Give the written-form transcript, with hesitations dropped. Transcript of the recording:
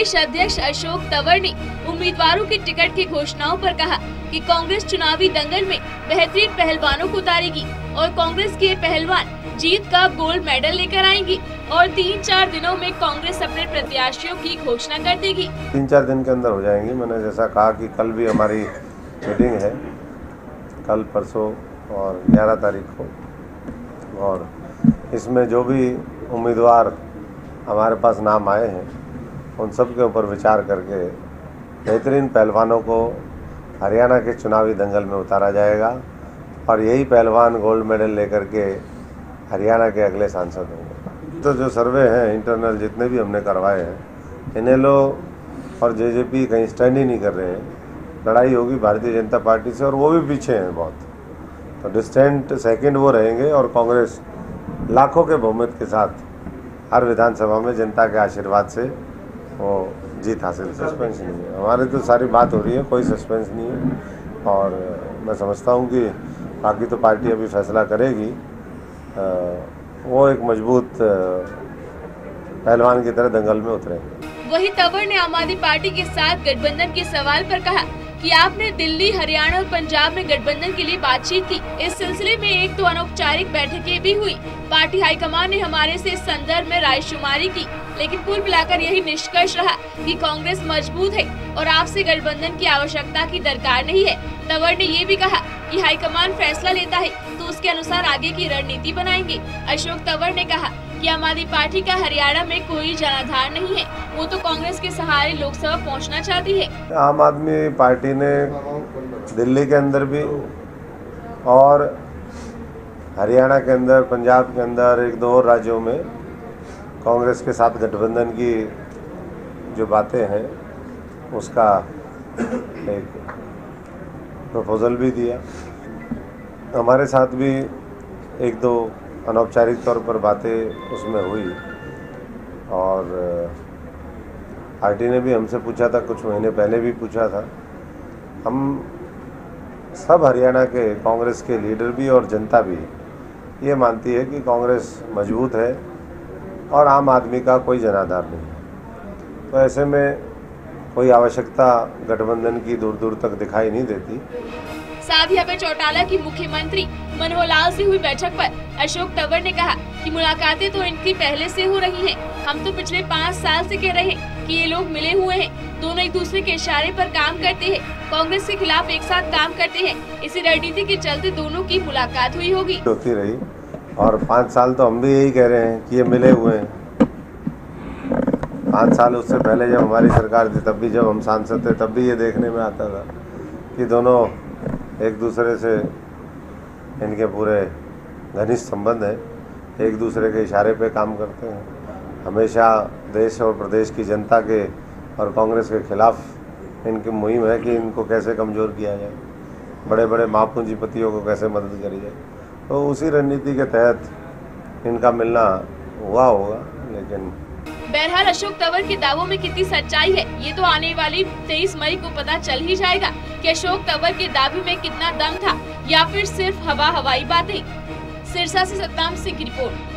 प्रदेश अध्यक्ष अशोक तंवर ने उम्मीदवारों की टिकट की घोषणाओं पर कहा कि कांग्रेस चुनावी दंगल में बेहतरीन पहलवानों को उतारेगी और कांग्रेस के पहलवान जीत का गोल्ड मेडल लेकर आएंगी और 3-4 दिनों में कांग्रेस अपने प्रत्याशियों की घोषणा कर देगी। 3-4 दिन के अंदर हो जाएंगी। मैंने जैसा कहा कि कल भी हमारी मीटिंग है, कल परसों और 11 तारीख को, और इसमें जो भी उम्मीदवार हमारे पास नाम आए हैं उन सब के ऊपर विचार करके बेहतरीन पहलवानों को हरियाणा के चुनावी दंगल में उतारा जाएगा और यही पहलवान गोल्ड मेडल लेकर के हरियाणा के अगले सांसद होंगे। तो जो सर्वे हैं इंटरनल जितने भी हमने करवाए हैं, इनेलो और जेजेपी कहीं स्टैंड ही नहीं कर रहे हैं। लड़ाई होगी भारतीय जनता पार्टी से और वो भी पीछे हैं बहुत, तो डिस्टेंट सेकंड वो रहेंगे और कांग्रेस लाखों के बहुमत के साथ हर विधानसभा में जनता के आशीर्वाद से वो जीत हासिल। सस्पेंस नहीं है, हमारी तो सारी बात हो रही है, कोई सस्पेंस नहीं है और मैं समझता हूँ कि बाकी तो पार्टी अभी फैसला करेगी। वो एक मजबूत पहलवान की तरह दंगल में उतरेंगे। वहीं तंवर ने आम आदमी पार्टी के साथ गठबंधन के सवाल पर कहा कि आपने दिल्ली, हरियाणा और पंजाब में गठबंधन के लिए बातचीत की। इस सिलसिले में 1-2 अनौपचारिक बैठकें भी हुई। पार्टी हाईकमान ने हमारे से इस संदर्भ में रायशुमारी की, लेकिन कुल मिलाकर यही निष्कर्ष रहा कि कांग्रेस मजबूत है और आपसे गठबंधन की आवश्यकता की दरकार नहीं है। तंवर ने ये भी कहा कि हाईकमान फैसला लेता है तो उसके अनुसार आगे की रणनीति बनाएंगे। अशोक तंवर ने कहा कि आम आदमी पार्टी का हरियाणा में कोई जनाधार नहीं है, वो तो कांग्रेस के सहारे लोकसभा पहुंचना चाहती है। आम आदमी पार्टी ने दिल्ली के अंदर भी और हरियाणा के अंदर, पंजाब के अंदर, 1-2 और राज्यों में कांग्रेस के साथ गठबंधन की जो बातें हैं उसका एक प्रपोजल भी दिया। हमारे साथ भी 1-2 अनौपचारिक तौर पर बातें उसमें हुई और पार्टी ने भी हमसे पूछा था, कुछ महीने पहले भी पूछा था। हम सब हरियाणा के कांग्रेस के लीडर भी और जनता भी ये मानती है कि कांग्रेस मजबूत है और आम आदमी का कोई जनाधार नहीं। तो ऐसे में कोई आवश्यकता गठबंधन की दूर दूर तक दिखाई नहीं देती। साथ ही अभय चौटाला की मुख्यमंत्री मनोहर लाल से हुई बैठक पर अशोक तंवर ने कहा कि मुलाकातें तो इनकी पहले से हो रही हैं। हम तो पिछले 5 साल से कह रहे हैं कि ये लोग मिले हुए हैं, दोनों एक दूसरे के इशारे पर काम करते हैं, कांग्रेस के खिलाफ एक साथ काम करते हैं। इसी रणनीति के चलते दोनों की मुलाकात हुई होगी, होती रही और 5 साल तो हम भी यही कह रहे हैं कि ये मिले हुए हैं। 5 साल उससे पहले जब हमारी सरकार थी, तब भी जब हम सांसद थे, तब भी ये देखने में आता था कि दोनों एक दूसरे से, इनके पूरे घनिष्ठ संबंध है, एक दूसरे के इशारे पे काम करते हैं। हमेशा देश और प्रदेश की जनता के और कांग्रेस के खिलाफ इनकी मुहिम है कि इनको कैसे कमज़ोर किया जाए, बड़े बड़े महापूंजीपतियों को कैसे मदद करी जाए। तो उसी रणनीति के तहत इनका मिलना हुआ होगा। लेकिन बहरहाल अशोक तंवर के दावों में कितनी सच्चाई है ये तो आने वाली 23 मई को पता चल ही जाएगा कि अशोक तंवर के दावे में कितना दम था या फिर सिर्फ हवाई बातें। सिरसा से सतनाम सिंह की रिपोर्ट।